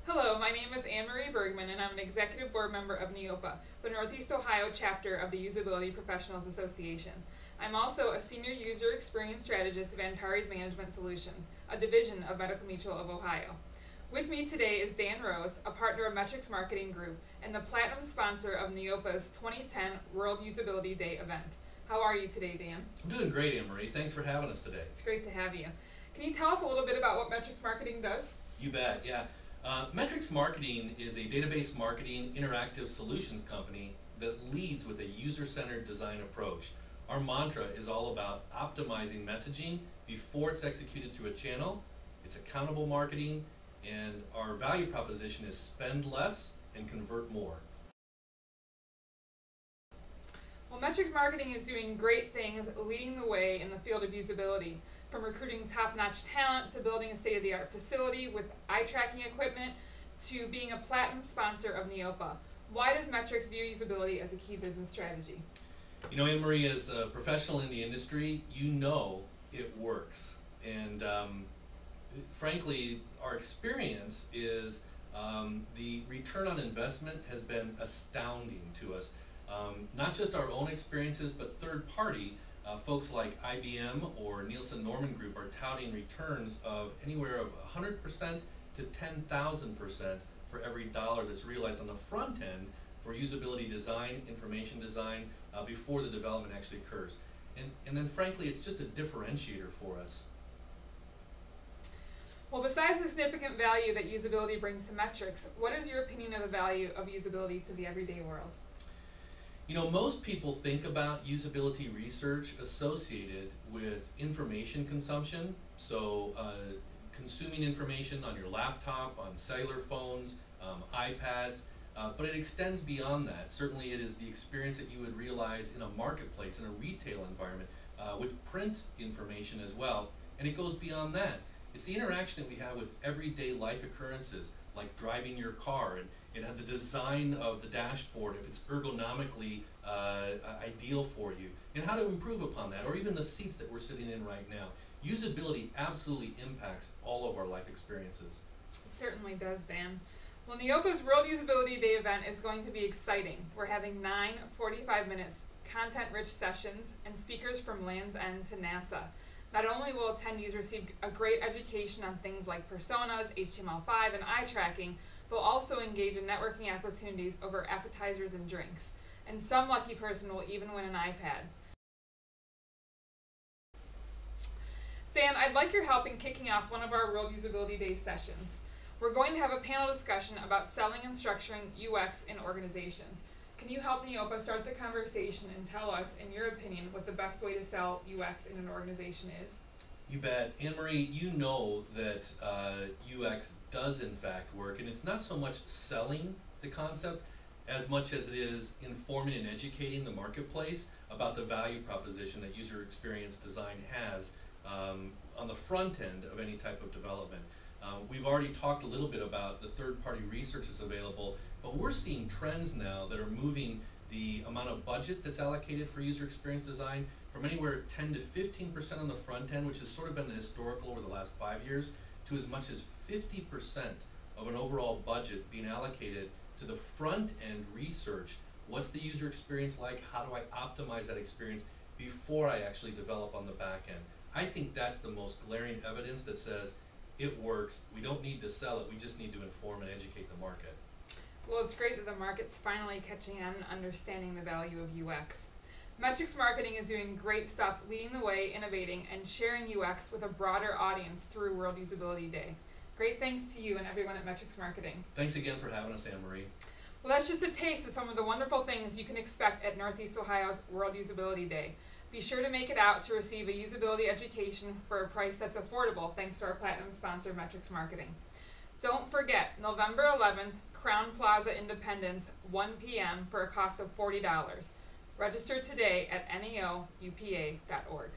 Hello, my name is Anne-Marie Bergman and I'm an executive board member of NEOUPA, the Northeast Ohio chapter of the Usability Professionals Association. I'm also a senior user experience strategist of Antares Management Solutions, a division of Medical Mutual of Ohio. With me today is Dan Rose, a partner of Metrics Marketing Group and the platinum sponsor of NEOUPA's 2010 World Usability Day event. How are you today, Dan? I'm doing great, Anne-Marie. Thanks for having us today. It's great to have you. Can you tell us a little bit about what Metrics Marketing does? You bet, yeah. Metrics Marketing is a database marketing interactive solutions company that leads with a user-centered design approach. Our mantra is all about optimizing messaging before it's executed through a channel. It's accountable marketing, and our value proposition is spend less and convert more. Well, Metrics Marketing is doing great things, leading the way in the field of usability, from recruiting top-notch talent to building a state-of-the-art facility with eye-tracking equipment to being a platinum sponsor of NEOUPA. Why does Metrics view usability as a key business strategy? You know, Anne-Marie, as a professional in the industry, you know it works. And frankly, our experience is the return on investment has been astounding to us. Not just our own experiences, but third party, folks like IBM or Nielsen Norman Group are touting returns of anywhere of 100% to 10,000% for every dollar that's realized on the front end for usability design, information design, before the development actually occurs. And then frankly, it's just a differentiator for us. Well, besides the significant value that usability brings to Metrics, what is your opinion of the value of usability to the everyday world? You know, most people think about usability research associated with information consumption. So consuming information on your laptop, on cellular phones, iPads, but it extends beyond that. Certainly it is the experience that you would realize in a marketplace, in a retail environment, with print information as well. And it goes beyond that. It's the interaction that we have with everyday life occurrences, like driving your car, and the design of the dashboard, if it's ergonomically ideal for you, and how to improve upon that, or even the seats that we're sitting in right now. Usability absolutely impacts all of our life experiences. It certainly does, Dan. Well, NEOUPA's World Usability Day event is going to be exciting. We're having 9 45-minute content-rich sessions and speakers from Land's End to NASA. Not only will attendees receive a great education on things like personas, HTML5, and eye tracking, they'll also engage in networking opportunities over appetizers and drinks. And some lucky person will even win an iPad. Dan, I'd like your help in kicking off one of our World Usability Day sessions. We're going to have a panel discussion about selling and structuring UX in organizations. Can you help NEOUPA start the conversation and tell us, in your opinion, what the best way to sell UX in an organization is? You bet. Anne-Marie, you know that UX does in fact work, and it's not so much selling the concept as much as it is informing and educating the marketplace about the value proposition that user experience design has on the front end of any type of development. We've already talked a little bit about the third-party research that's available, but we're seeing trends now that are moving the amount of budget that's allocated for user experience design from anywhere 10 to 15% on the front end, which has sort of been the historical over the last 5 years, to as much as 50% of an overall budget being allocated to the front end research. What's the user experience like? How do I optimize that experience before I actually develop on the back end? I think that's the most glaring evidence that says it works. We don't need to sell it. We just need to inform and educate the market. Well, it's great that the market's finally catching on and understanding the value of UX. Metrics Marketing is doing great stuff, leading the way, innovating, and sharing UX with a broader audience through World Usability Day. Great thanks to you and everyone at Metrics Marketing. Thanks again for having us, Anne-Marie. Well, that's just a taste of some of the wonderful things you can expect at Northeast Ohio's World Usability Day. Be sure to make it out to receive a usability education for a price that's affordable thanks to our platinum sponsor, Metrics Marketing. Don't forget, November 11th, Crown Plaza Independence, 1 p.m. for a cost of $40. Register today at neoupa.org.